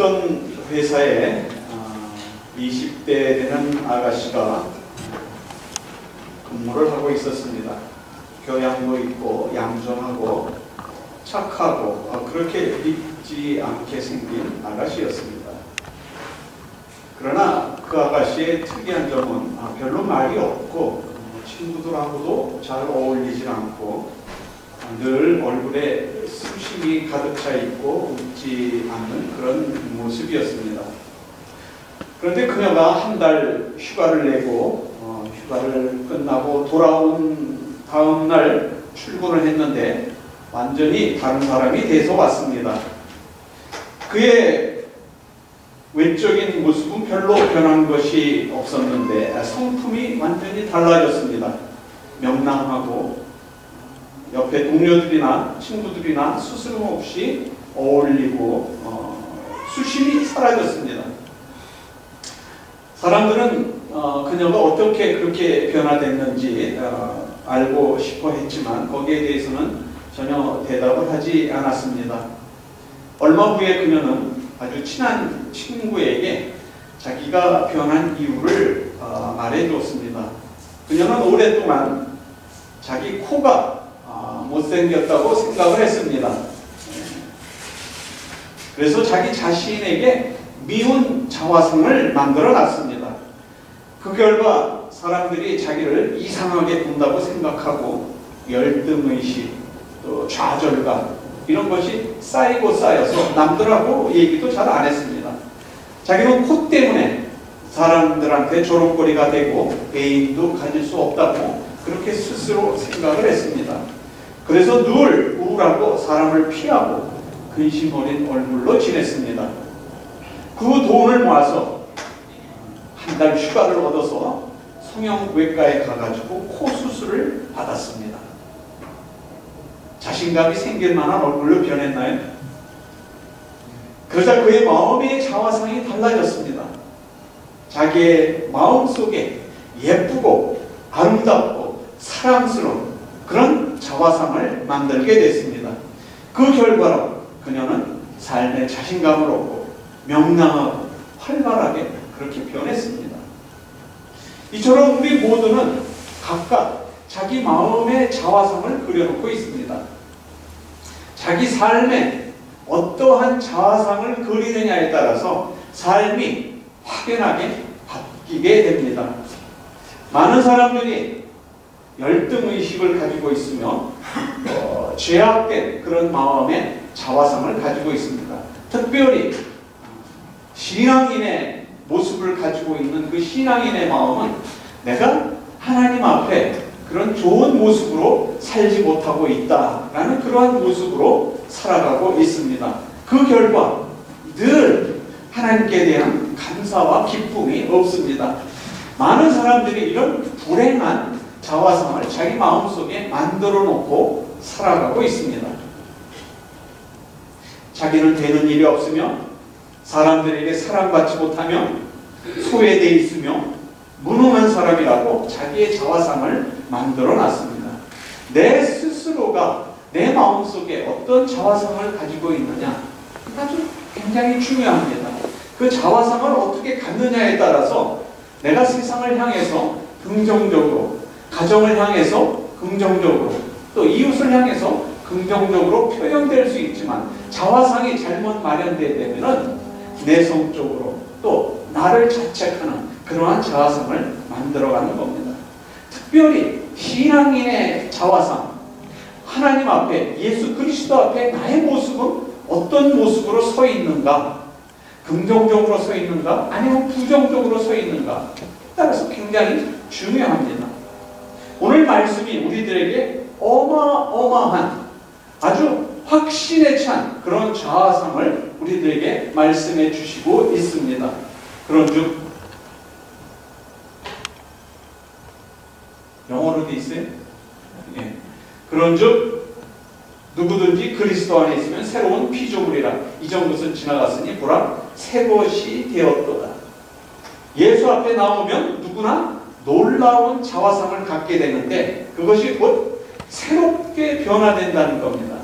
어떤 회사에 20대 되는 아가씨가 근무를 하고 있었습니다. 교양도 있고 얌전하고 착하고 그렇게 믿지 않게 생긴 아가씨였습니다. 그러나 그 아가씨의 특이한 점은 별로 말이 없고 친구들하고도 잘 어울리지 않고 늘 얼굴에 수심이 가득 차 있고 웃지 않는 그런 모습이었습니다. 그런데 그녀가 한 달 휴가를 내고 휴가를 끝나고 돌아온 다음 날 출근을 했는데 완전히 다른 사람이 돼서 왔습니다. 그의 외적인 모습은 별로 변한 것이 없었는데 성품이 완전히 달라졌습니다. 명랑하고 옆에 동료들이나 친구들이나 스스럼없이 어울리고 수심이 사라졌습니다. 사람들은 그녀가 어떻게 그렇게 변화됐는지 알고 싶어 했지만 거기에 대해서는 전혀 대답을 하지 않았습니다. 얼마 후에 그녀는 아주 친한 친구에게 자기가 변한 이유를 말해줬습니다. 그녀는 오랫동안 자기 코가 못생겼다고 생각을 했습니다. 그래서 자기 자신에게 미운 자화상을 만들어 놨습니다. 그 결과 사람들이 자기를 이상하게 본다고 생각하고 열등의식, 또 좌절감 이런 것이 쌓이고 쌓여서 남들하고 얘기도 잘 안 했습니다. 자기는 코 때문에 사람들한테 조롱거리가 되고 애인도 가질 수 없다고 그렇게 스스로 생각을 했습니다. 그래서 늘 우울하고 사람을 피하고 근심 어린 얼굴로 지냈습니다. 그 돈을 모아서 한 달 휴가를 얻어서 성형외과에 가가지고 코 수술을 받았습니다. 자신감이 생길 만한 얼굴로 변했나요? 그러자 그의 마음의 자화상이 달라졌습니다. 자기의 마음속에 예쁘고 아름답고 사랑스러운 그런 자화상을 만들게 됐습니다. 그 결과로 그녀는 삶의 자신감을 얻고 명랑하고 활발하게 그렇게 변했습니다. 이처럼 우리 모두는 각각 자기 마음의 자화상을 그려놓고 있습니다. 자기 삶에 어떠한 자화상을 그리느냐에 따라서 삶이 확연하게 바뀌게 됩니다. 많은 사람들이 열등의식을 가지고 있으며 죄악된 그런 마음의 자화상을 가지고 있습니다. 특별히 신앙인의 모습을 가지고 있는 그 신앙인의 마음은 내가 하나님 앞에 그런 좋은 모습으로 살지 못하고 있다라는 그러한 모습으로 살아가고 있습니다. 그 결과 늘 하나님께 대한 감사와 기쁨이 없습니다. 많은 사람들이 이런 불행한 자화상을 자기 마음속에 만들어 놓고 살아가고 있습니다. 자기는 되는 일이 없으며 사람들에게 사랑받지 못하며 소외되어 있으며 무능한 사람이라고 자기의 자화상을 만들어 놨습니다. 내 스스로가 내 마음속에 어떤 자화상을 가지고 있느냐 아주 굉장히 중요합니다. 그 자화상을 어떻게 갖느냐에 따라서 내가 세상을 향해서 긍정적으로, 가정을 향해서 긍정적으로, 또 이웃을 향해서 긍정적으로 표현될 수 있지만 자화상이 잘못 마련되면 내성적으로 또 나를 자책하는 그러한 자화상을 만들어가는 겁니다. 특별히 신앙인의 자화상, 하나님 앞에 예수 그리스도 앞에 나의 모습은 어떤 모습으로 서 있는가, 긍정적으로 서 있는가 아니면 부정적으로 서 있는가 따라서 굉장히 중요합니다. 오늘 말씀이 우리들에게 어마어마한 아주 확신에 찬 그런 자화상을 우리들에게 말씀해 주시고 있습니다. 그런즉 영어로 돼 있어요? 예. 그런즉 누구든지 그리스도 안에 있으면 새로운 피조물이라 이전 것은 지나갔으니 보라 새 것이 되었도다. 예수 앞에 나오면 누구나 놀라운 자화상을 갖게 되는데 그것이 곧 새롭게 변화된다는 겁니다.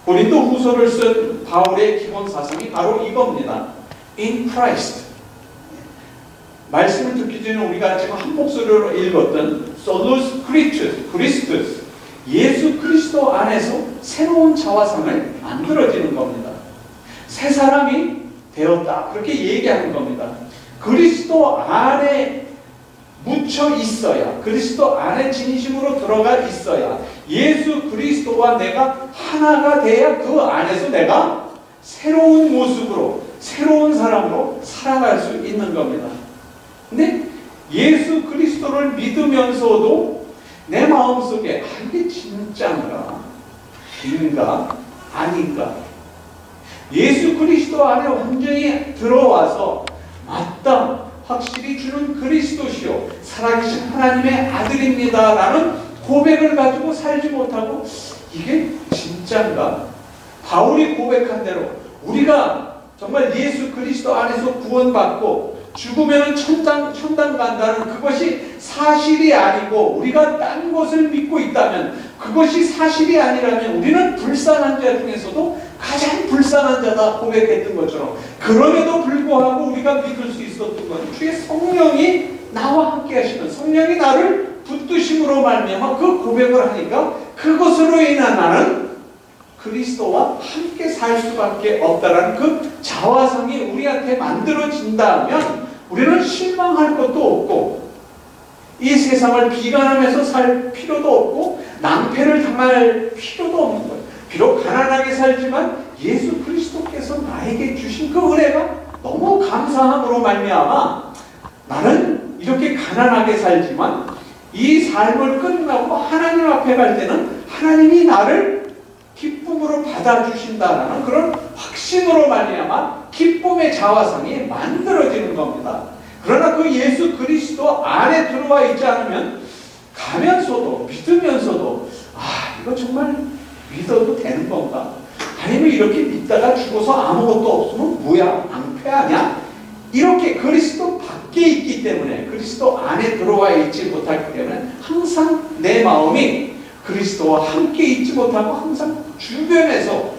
고린도 후서를 쓴 바울의 기본 사상이 바로 이겁니다. In Christ. 말씀을 듣기 전에 우리가 지금 한 목소리로 읽었던 Solus Christus, 예수 그리스도 안에서 새로운 자화상을 만들어지는 겁니다. 새 사람이 되었다, 그렇게 얘기하는 겁니다. 그리스도 안에 묻혀 있어야, 그리스도 안에 진심으로 들어가 있어야, 예수 그리스도와 내가 하나가 돼야 그 안에서 내가 새로운 모습으로, 새로운 사람으로 살아갈 수 있는 겁니다. 근데 예수 그리스도를 믿으면서도 내 마음속에 이게 진짜인가? 인가? 아닌가? 예수 그리스도 안에 완전히 들어와서 맞다, 확실히 주는 그리스도시요 살아계신 하나님의 아들입니다 라는 고백을 가지고 살지 못하고 이게 진짜인가? 바울이 고백한 대로 우리가 정말 예수 그리스도 안에서 구원받고 죽으면 천당 간다는 그것이 사실이 아니고 우리가 딴 것을 믿고 있다면, 그것이 사실이 아니라면 우리는 불쌍한 자 중에서도 가장 불쌍한 자다 고백했던 것처럼, 그럼에도 불구하고 우리가 믿을 수 있었던 건 주의 성령이 나와 함께 하시는, 성령이 나를 붙드심으로 말미암아 그 고백을 하니까 그것으로 인한 나는 그리스도와 함께 살 수밖에 없다라는 그 자화상이 우리한테 만들어진다면 우리는 실망할 것도 없고 이 세상을 비관하면서 살 필요도 없고 낭패를 당할 필요도 없는 거예요. 비록 가난하게 살지만 예수 그리스도께서 나에게 주신 그 은혜가 너무 감사함으로 말미암아 나는 이렇게 가난하게 살지만 이 삶을 끝나고 하나님 앞에 갈 때는 하나님이 나를 기쁨으로 받아주신다라는 그런 확신으로 말미암아 기쁨의 자화상이 만들어지는 겁니다. 그러나 그 예수 그리스도 안에 들어와 있지 않으면 가면서도 믿으면서도 이거 정말 믿어도 되는 건가? 아니면 이렇게 믿다가 죽어서 아무것도 없으면 뭐야? 낭패하냐? 이렇게 그리스도 밖에 있기 때문에, 그리스도 안에 들어와 있지 못하기 때문에 항상 내 마음이 그리스도와 함께 있지 못하고 항상 주변에서,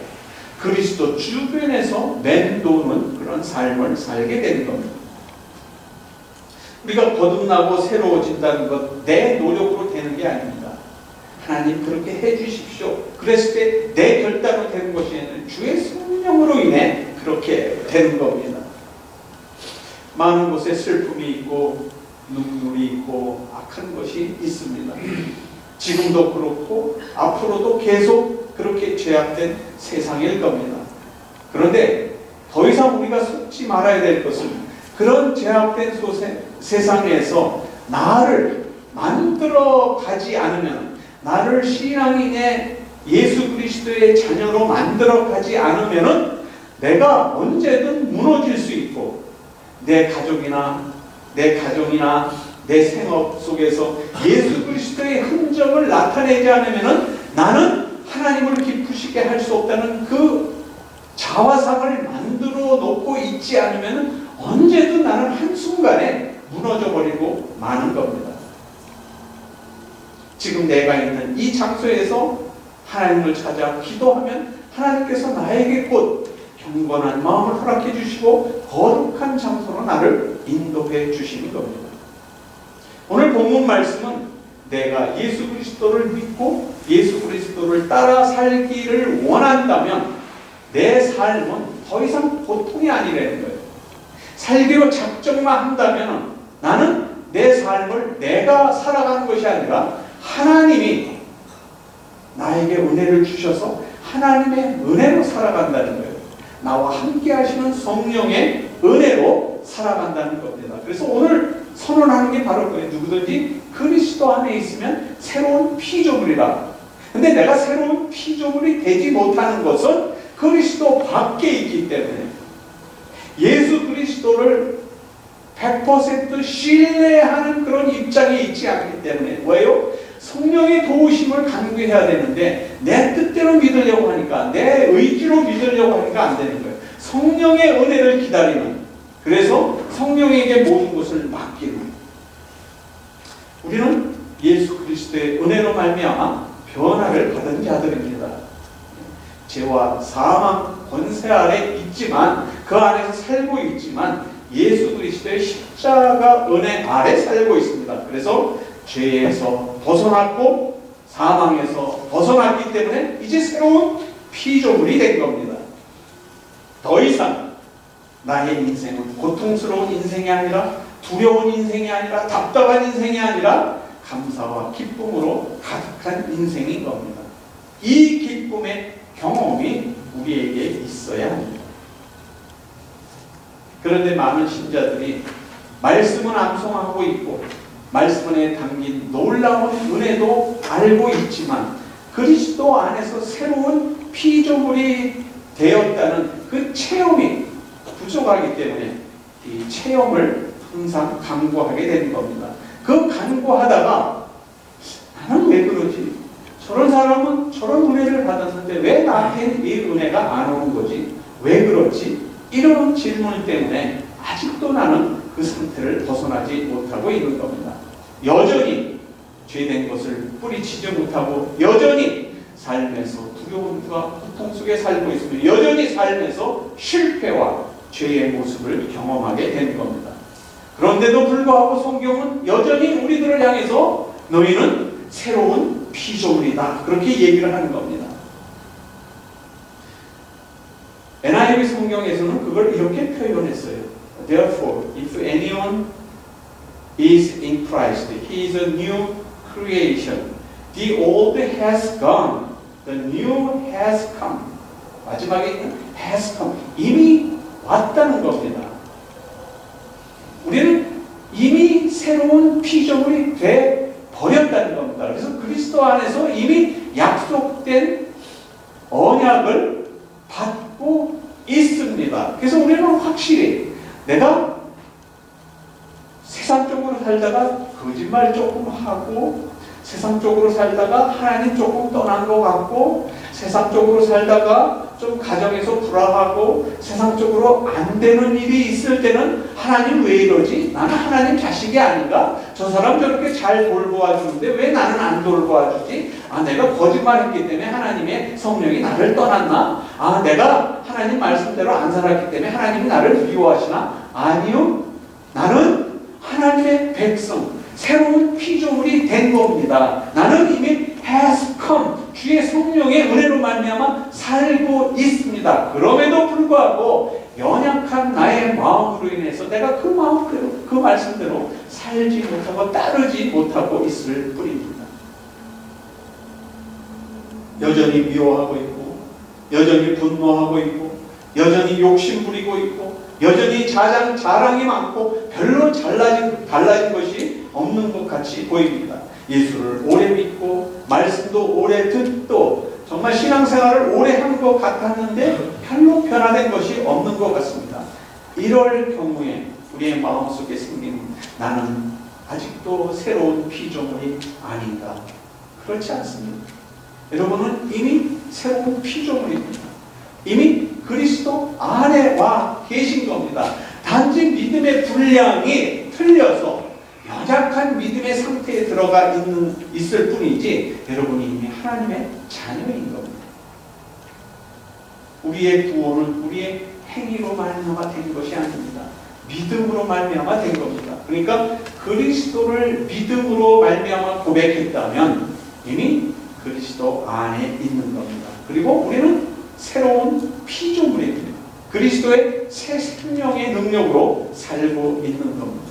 그리스도 주변에서 맴도는 그런 삶을 살게 되는 겁니다. 우리가 거듭나고 새로워진다는 것 내 노력으로 되는 게 아닙니다. 하나님 그렇게 해주십시오. 그랬을 때 내 결단으로 되는 것이 아니라 주의 성령으로 인해 그렇게 되는 겁니다. 많은 곳에 슬픔이 있고 눈물이 있고 악한 것이 있습니다. 지금도 그렇고 앞으로도 계속 그렇게 죄악된 세상일 겁니다. 그런데 더 이상 우리가 속지 말아야 될 것은 그런 죄악된 세상에서 나를 만들어 가지 않으면, 나를 신앙인의 예수 그리스도의 자녀로 만들어 가지 않으면 내가 언제든 무너질 수 있고 내 가족이나 내 가정이나 내 생업 속에서 예수 그리스도의 흔적을 나타내지 않으면 나는 하나님을 기쁘시게 할 수 없다는 그 자화상을 만들어 놓고 있지 않으면 언제든 나는 한순간에 무너져 버리고 마는 겁니다. 지금 내가 있는 이 장소에서 하나님을 찾아 기도하면 하나님께서 나에게 곧 경건한 마음을 허락해 주시고 거룩한 장소로 나를 인도해 주시는 겁니다. 오늘 본문 말씀은 내가 예수 그리스도를 믿고 예수 그리스도를 따라 살기를 원한다면 내 삶은 더 이상 고통이 아니라는 거예요. 살기로 작정만 한다면 나는 내 삶을 내가 살아가는 것이 아니라 하나님이 나에게 은혜를 주셔서 하나님의 은혜로 살아간다는 거예요. 나와 함께 하시는 성령의 은혜로 살아간다는 겁니다. 그래서 오늘 선언하는 게 바로 그거예요. 누구든지 그리스도 안에 있으면 새로운 피조물이다. 근데 내가 새로운 피조물이 되지 못하는 것은 그리스도 밖에 있기 때문에, 예수 그리스도를 100% 신뢰하는 그런 입장에 있지 않기 때문에. 왜요? 성령의 도우심을 간구해야 되는데 내 뜻대로 믿으려고 하니까, 내 의지로 믿으려고 하니까 안 되는 거예요. 성령의 은혜를 기다리는, 그래서 성령에게 모든 것을 맡기는, 우리는 예수 그리스도의 은혜로 말미암아 변화를 받은 자들입니다. 죄와 사망 권세 아래 있지만 그 안에서 살고 있지만 예수 그리스도의 십자가 은혜 아래 살고 있습니다. 그래서 죄에서 벗어났고 사망에서 벗어났기 때문에 이제 새로운 피조물이 된 겁니다. 더 이상 나의 인생은 고통스러운 인생이 아니라 두려운 인생이 아니라 답답한 인생이 아니라 감사와 기쁨으로 가득한 인생인 겁니다. 이 기쁨의 경험이 우리에게 있어야 합니다. 그런데 많은 신자들이 말씀은 암송하고 있고 말씀에 담긴 놀라운 은혜도 알고 있지만 그리스도 안에서 새로운 피조물이 되었다는 그 체험이 부족하기 때문에 이 체험을 항상 간구하게 되는 겁니다. 그 간구하다가 나는 왜 그러지? 저런 사람은 저런 은혜를 받았는데 왜 나한테는 이 은혜가 안 오는 거지? 왜 그렇지? 이런 질문 때문에 아직도 나는 그 상태를 벗어나지 못하고 있는 겁니다. 여전히 죄된 것을 뿌리치지 못하고 여전히 삶에서 두려움과 고통 속에 살고 있으며 여전히 삶에서 실패와 죄의 모습을 경험하게 되는 겁니다. 그런데도 불구하고 성경은 여전히 우리들을 향해서 너희는 새로운 피조물이다 그렇게 얘기를 하는 겁니다. NIV 성경에서는 그걸 이렇게 표현했어요. Therefore, if anyone is in Christ, he is a new creation. The old has gone, the new has come. 마지막에 있는 has come. 이미 왔다는 겁니다. 우리는 이미 새로운 피조물이 돼 버렸다는 겁니다. 그래서 그리스도 안에서 이미 약속된 언약을 받고 있습니다. 그래서 우리는 확실히 내가 세상적으로 살다가 거짓말 조금 하고 세상적으로 살다가 하나님 조금 떠난 것 같고 세상적으로 살다가 좀 가정에서 불화하고 세상적으로 안 되는 일이 있을 때는 하나님 왜 이러지? 나는 하나님 자식이 아닌가? 저 사람 저렇게 잘 돌보아주는데 왜 나는 안 돌보아주지? 내가 거짓말했기 때문에 하나님의 성령이 나를 떠났나? 내가 하나님 말씀대로 안 살았기 때문에 하나님이 나를 미워하시나? 아니요. 나는 하나님의 백성, 새로운 피조물이 된 겁니다. 나는 이미 has come, 주의 성령의 은혜로 말미암아 살고 있습니다. 그럼에도 불구하고 연약한 나의 마음으로 인해서 내가 그 마음대로, 그 말씀대로 살지 못하고 따르지 못하고 있을 뿐입니다. 여전히 미워하고 있고 여전히 분노하고 있고 여전히 욕심 부리고 있고 여전히 자랑이 많고 별로 달라진 것이 없는 것 같이 보입니다. 예수를 오래 믿고 말씀도 오래 듣고 정말 신앙생활을 오래 한 것 같았는데 별로 변화된 것이 없는 것 같습니다. 이럴 경우에 우리의 마음속에 생기는 나는 아직도 새로운 피조물이 아닌가? 그렇지 않습니다. 여러분은 이미 새로운 피조물입니다. 이미 그리스도 안에 와 계신 겁니다. 단지 믿음의 분량이 틀려서 연약한 믿음의 상태에 들어가 있을 뿐이지 여러분이 이미 하나님의 자녀인 겁니다. 우리의 구원은 우리의 행위로 말미암아 된 것이 아닙니다. 믿음으로 말미암아 된 겁니다. 그러니까 그리스도를 믿음으로 말미암아 고백했다면 이미 그리스도 안에 있는 겁니다. 그리고 우리는 새로운 피조물입니다. 그리스도의 새 생명의 능력으로 살고 있는 겁니다.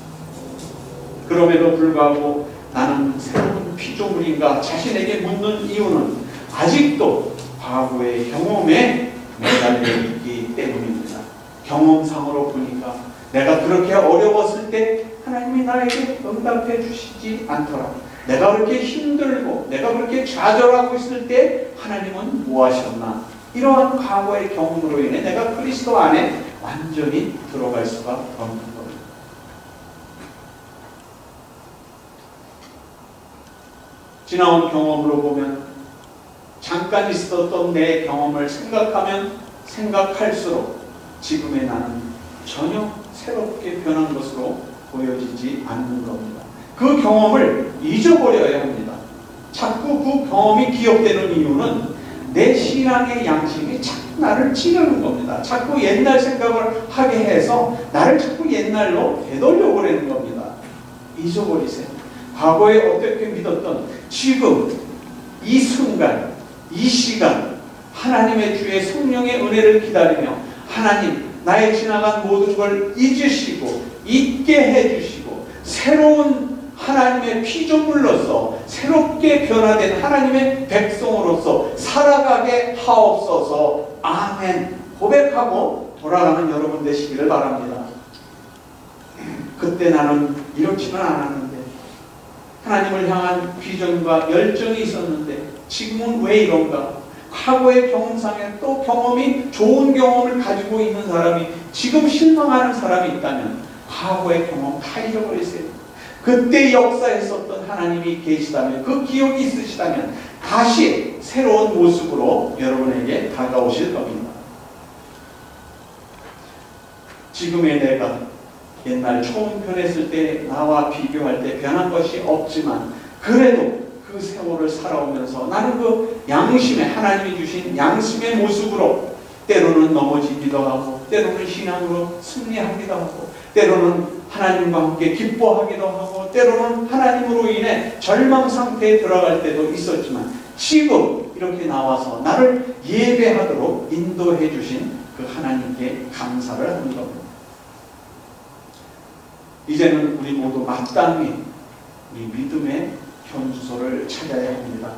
그럼에도 불구하고 나는 새로운 피조물인가 자신에게 묻는 이유는 아직도 과거의 경험에 매달려 있기 때문입니다. 경험상으로 보니까 내가 그렇게 어려웠을 때 하나님이 나에게 응답해 주시지 않더라. 내가 그렇게 힘들고 내가 그렇게 좌절하고 있을 때 하나님은 뭐 하셨나? 이러한 과거의 경험으로 인해 내가 그리스도 안에 완전히 들어갈 수가 없는 겁니다. 지나온 경험으로 보면 잠깐 있었던 내 경험을 생각하면 생각할수록 지금의 나는 전혀 새롭게 변한 것으로 보여지지 않는 겁니다. 그 경험을 잊어버려야 합니다. 자꾸 그 경험이 기억되는 이유는 내 신앙의 양심이 자꾸 나를 찌르는 겁니다. 자꾸 옛날 생각을 하게 해서 나를 자꾸 옛날로 되돌려 보내는 겁니다. 잊어버리세요. 과거에 어떻게 믿었던 지금 이 순간 이 시간 하나님의 주의 성령의 은혜를 기다리며 하나님 나의 지나간 모든 걸 잊으시고 잊게 해주시고 새로운 하나님의 피조물로서 새롭게 변화된 하나님의 백성으로서 살아가게 하옵소서. 아멘 고백하고 돌아가는 여러분 되시기를 바랍니다. 그때 나는 이렇지는 않았는데 하나님을 향한 비전과 열정이 있었는데 지금은 왜 이런가? 과거의 경험상에 또 경험이 좋은 경험을 가지고 있는 사람이 지금 실망하는 사람이 있다면 과거의 경험 다 잊어버리세요. 그때 역사했었던 하나님이 계시다면 그 기억이 있으시다면 다시 새로운 모습으로 여러분에게 다가오실 겁니다. 지금의 내가 옛날 처음 변했을 때 나와 비교할 때 변한 것이 없지만 그래도 그 세월을 살아오면서 나는 그 양심의 하나님이 주신 양심의 모습으로 때로는 넘어지기도 하고 때로는 신앙으로 승리하기도 하고 때로는 하나님과 함께 기뻐하기도 하고 때로는 하나님으로 인해 절망 상태에 들어갈 때도 있었지만 지금 이렇게 나와서 나를 예배하도록 인도해 주신 그 하나님께 감사를 하는 겁니다. 이제는 우리 모두 마땅히 우리 믿음의 현주소를 찾아야 합니다.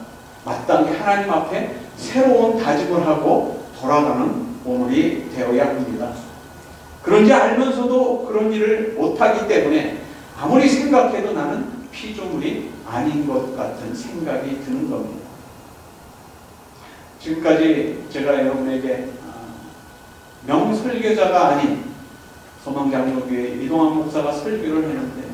마땅히 하나님 앞에 새로운 다짐을 하고 돌아가는 오늘이 되어야 합니다. 그런지 알면서도 그런 일을 못하기 때문에 아무리 생각해도 나는 피조물이 아닌 것 같은 생각이 드는 겁니다. 지금까지 제가 여러분에게 명설교자가 아닌 소망장로교회 이동환 목사가 설교를 했는데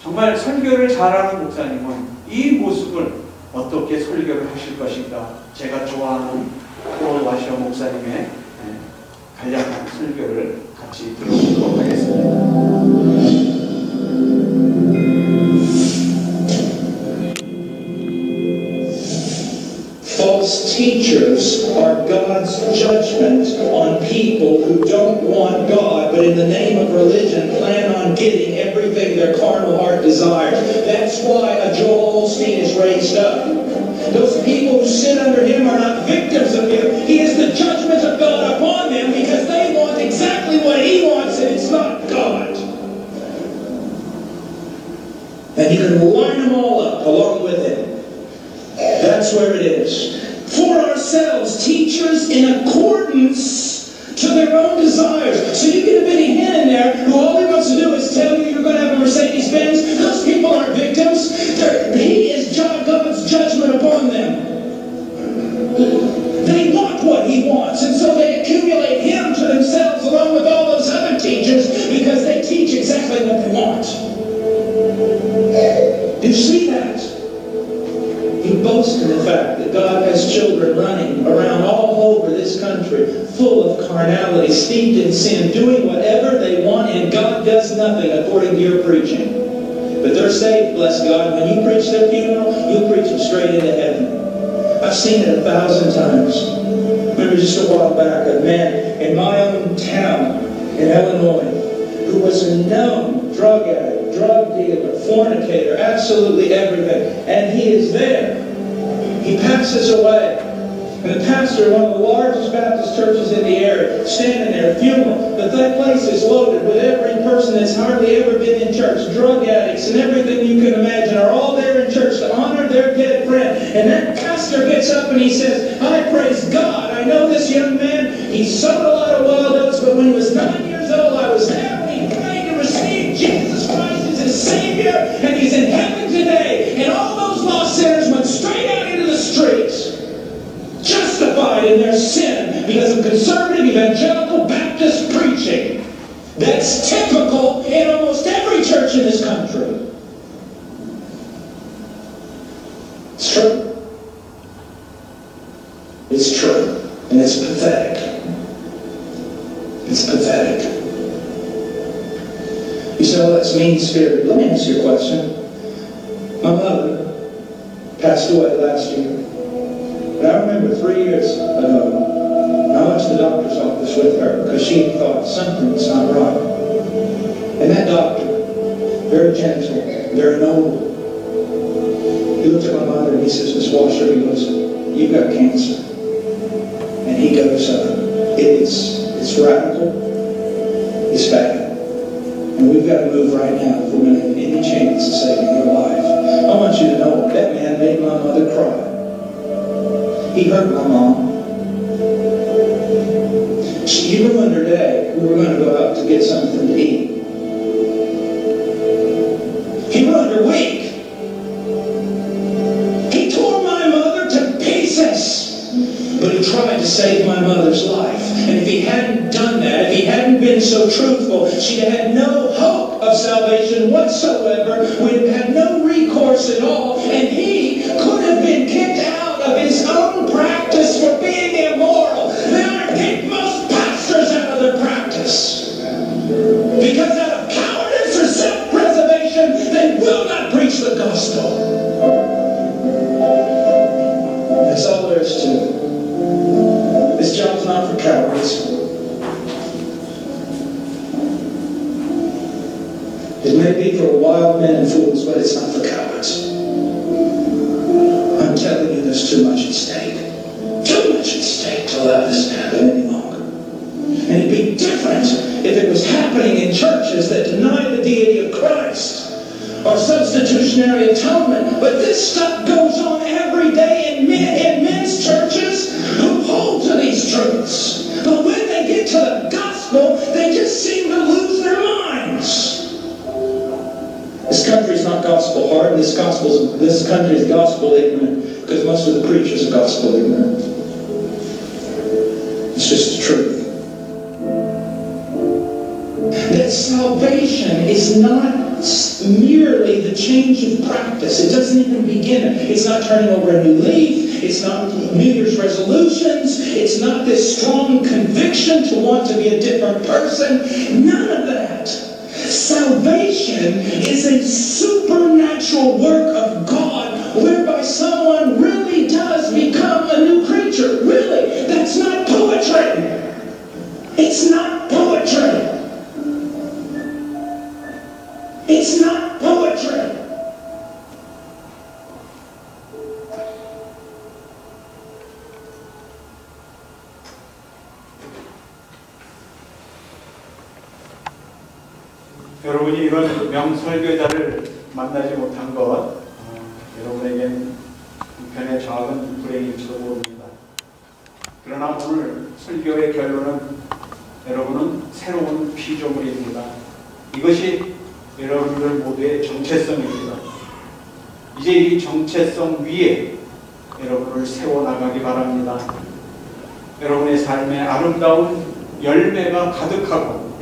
정말 설교를 잘하는 목사님은 이 모습을 어떻게 설교를 하실 것인가 제가 좋아하는 폴 와셔 목사님의 간략한 설교를 같이 들어보도록 하겠습니다. False teachers are God's judgment on people who don't want God, but in the name of religion plan on getting everything their carnal heart desires. That's why a Joel Osteen is raised up. Those people who sit under him are not victims of him. He is the judgment of God upon them because they want exactly what he wants and it's not God. And you can line them all up along with him. That's where it is. For ourselves, teachers in accordance to their own desires. So you get a bitty hen in there who all he wants to do is tell you you're going to have a Mercedes-Benz. Those people aren't victims. He is God's judgment upon them. They want what he wants, and so they accumulate him to themselves along with all those other teachers because they teach exactly what they want. Do you see that? He boasts in the fact that God has children running around all over this country full of carnality, steeped in sin, doing whatever they want, and God does nothing according to your preaching. But they're saved, bless God. When you preach their funeral, you'll preach them straight into heaven. I've seen it 1,000 times. I remember just a while back a man in my own town in Illinois who was a known drug addict, drug dealer, fornicator, absolutely everything. And he is there. He passes away. And the pastor of one of the largest Baptist churches in the area, standing there at a funeral, but that place is loaded with every person that's hardly ever been in church. Drug addicts and everything you can imagine are all there in church to honor their dead friend. And that pastor gets up and he says, I praise God. I know this young man. He sowed a lot of wild oats, but when he was 9 years old, I was there when he prayed to receive Jesus Christ as his Savior, and he's in heaven today. And all those lost sinners went straight out into the streets, justified in their sin because of conservative evangelical Baptist preaching. That's typical in almost every church in this country. It's true. It's true. And it's pathetic. It's pathetic. You say, well, that's mean-spirited. Let me ask you a question. My mother passed away last year. But I remember 3 years ago, I went to the doctor's office with her because she thought something was not right. And that doctor, very gentle, very noble, he looked at my mother and he says, Miss Washer, he goes, you've got cancer. And he goes, it's radical, it's bad. And we've got to move right now if we're going to have any chance of saving your life. I want you to know that man made my mother cry. He hurt my mom. She ruined her day. We were going to go out to get something to eat. He ruined her week. He tore my mother to pieces. But he tried to save my mother's life. And if he hadn't done that, if he hadn't been so truthful, she'd have had no hope of salvation whatsoever. We'd have had no recourse at all. And he could have been kicked out of his own practice for being immoral. They ought to kick most pastors out of their practice. Because out of cowardice or self-preservation, they will not preach the gospel. That's all there is to it. This job's not for cowards. It may be for wild men and fools, but it's not for cowards. I'm telling you, there's too much at stake. Too much at stake to allow this to happen any longer. And it'd be different if it was happening in churches that deny the deity of Christ or substitutionary atonement. But this stuff goes on every day in men's churches who hold to these truths. But when they get to the gospel, they just seem to lose their minds. This country's not gospel hard, and this country is gospel ignorant because most of the preachers are gospel ignorant. It's just the truth. That salvation is not merely the change of practice. It doesn't even begin. It's not turning over a new leaf. It's not New Year's resolutions. It's not this strong conviction to want to be a different person. None of that. Salvation is a supernatural work of God whereby someone really does become a new creature. Really. That's not poetry. It's not poetry. It's not poetry. 여러분이 이런 명설교자를 만나지 못한 것, 여러분에겐 우편의 작은 불행일지도 모릅니다. 그러나 오늘 설교의 결론은 여러분은 새로운 피조물입니다. 이것이 여러분들 모두의 정체성입니다. 이제 이 정체성 위에 여러분을 세워나가기 바랍니다. 여러분의 삶에 아름다운 열매가 가득하고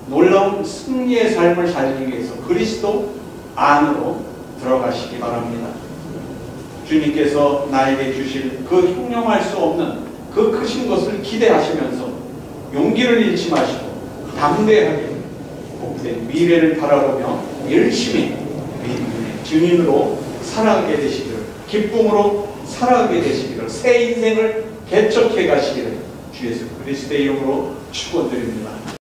놀라운 승리의 삶을 살기 위해서 그리스도 안으로 들어가시기 바랍니다. 주님께서 나에게 주실 그 형용할 수 없는 그 크신 것을 기대하시면서 용기를 잃지 마시고 담대하게 복된 미래를 바라보며 열심히 믿음의 증인으로 살아가게 되시기를, 기쁨으로 살아가게 되시기를, 새 인생을 개척해 가시기를 주 예수 그리스도의 이름으로 축원드립니다.